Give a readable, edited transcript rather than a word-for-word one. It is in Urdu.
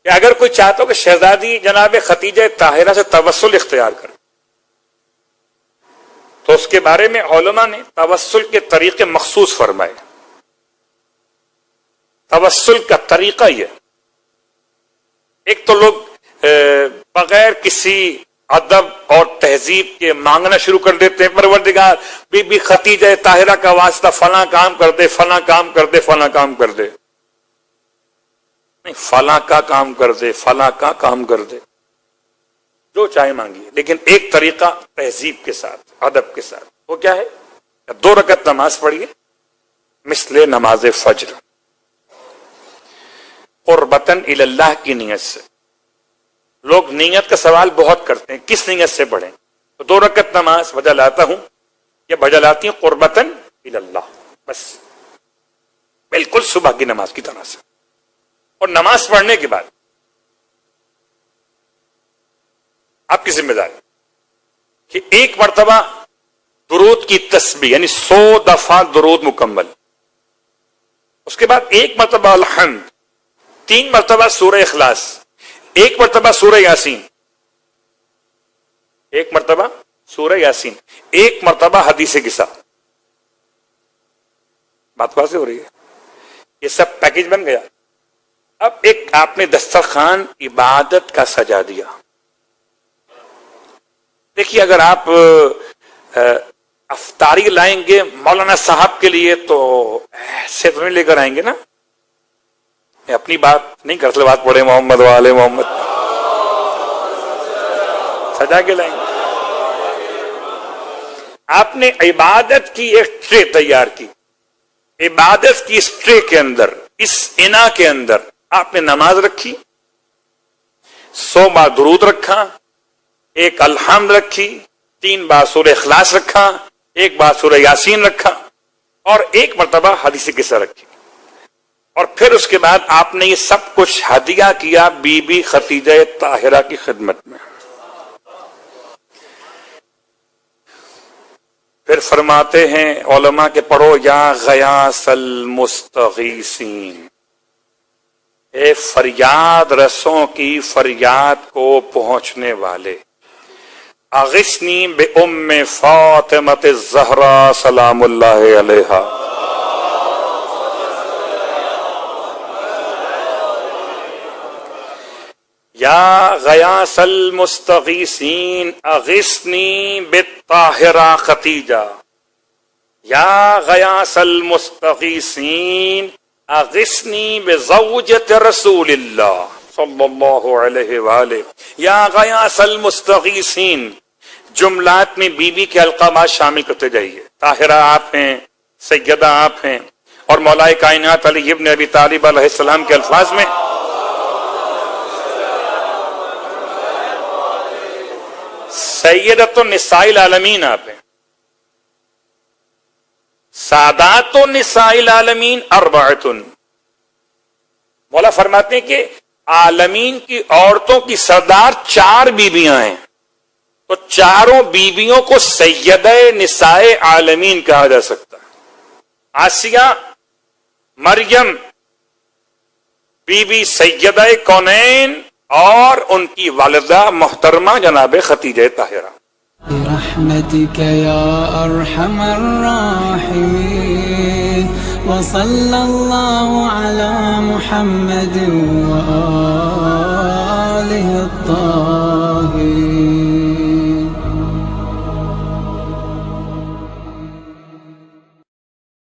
کہ اگر کوئی چاہتا ہو کہ شہزادی جناب ختیجہ طاہرہ سے توسل اختیار کرے تو اس کے بارے میں علماء نے توسل کے طریقے مخصوص فرمائے. توسل کا طریقہ یہ، ایک تو لوگ بغیر کسی ادب اور تہذیب کے مانگنا شروع کر دیتے ہیں، پروردگار بی بی ختیجہ طاہرہ کا واسطہ فلاں کام کر دے، فلاں کام کر دے، فلاں کام کر دے. نہیں، فلاں کا کام کر دے، فلاں کا کام کر دے، جو چاہے مانگیے، لیکن ایک طریقہ تہذیب کے ساتھ، ادب کے ساتھ. وہ کیا ہے؟ 2 رکعت نماز پڑھیے مثل نماز فجر، قربتاً الی اللہ کی نیت سے. لوگ نیت کا سوال بہت کرتے ہیں، کس نیت سے پڑھیں؟ تو 2 رکعت نماز وجہ لاتا ہوں یا وجہ لاتی ہوں قربتاً الی اللہ، بس بالکل صبح کی نماز کی طرح سے. اور نماز پڑھنے کے بعد آپ کی ذمہ داری کہ 1 مرتبہ درود کی تسبیح یعنی 100 دفعہ درود مکمل، اس کے بعد 1 مرتبہ الحمد، 3 مرتبہ سورہ اخلاص، 1 مرتبہ سورہ یاسین، 1 مرتبہ سورہ یاسین، 1 مرتبہ حدیث قصہ. بات واضح ہو رہی ہے؟ یہ سب پیکج بن گیا. اب ایک آپ نے دسترخوان عبادت کا سجا دیا. دیکھیے، اگر آپ افطاری لائیں گے مولانا صاحب کے لیے تو ایسے تو نہیں لے کر آئیں گے نا. اپنی بات نہیں کرتے، بات پڑھے محمد والے محمد، سجا کے لائیں گے. آپ نے عبادت کی ایک ٹرے تیار کی، عبادت کی اس ٹرے کے اندر، اس انا کے اندر آپ نے نماز رکھی، 100 بار درود رکھا، 1 الحمد رکھی، 3 بار سورہ اخلاص رکھا، 1 بار سورہ یاسین رکھا، اور 1 مرتبہ حدیث قصہ رکھی. اور پھر اس کے بعد آپ نے یہ سب کچھ ہدیہ کیا بی بی ختیجہ طاہرہ کی خدمت میں. پھر فرماتے ہیں علماء کے پڑھو یا غیاث المستغیثین، اے فریاد رسوں کی فریاد کو پہنچنے والے، اغثنی بأم فاطمۃ الزہرا سلام اللہ علیہا. یا غیاث المستغیثین اغثنی بالطاہرہ ختیجہ، یا غیاث المستغیثین اغثنی بزوجۃ رسول اللہ صلی اللہ علیہ وآلہ. یا غیاث المستغیثین، جملات میں بی بی کے القابات شامل کرتے جائیے. طاہرہ آپ ہیں، سیدہ آپ ہیں، اور مولا کائنات علی ابن ابی طالب علیہ السلام کے الفاظ میں سیدۃ النساء العالمین آپ ہیں. سادات النساء العالمین اربعۃ، مولا فرماتے ہیں کہ عالمین کی عورتوں کی سردار 4 بیویاں ہیں، تو 4 بیویوں کو سیدہ نساء عالمین کہا جا سکتا ہے. آسیہ، مریم، بی بی سیدہ کونین، اور ان کی والدہ محترمہ جناب ختیجہ طاہرہ. برحمتك يا أرحم الراحمين وصلى الله على محمد وآله الطاهرين.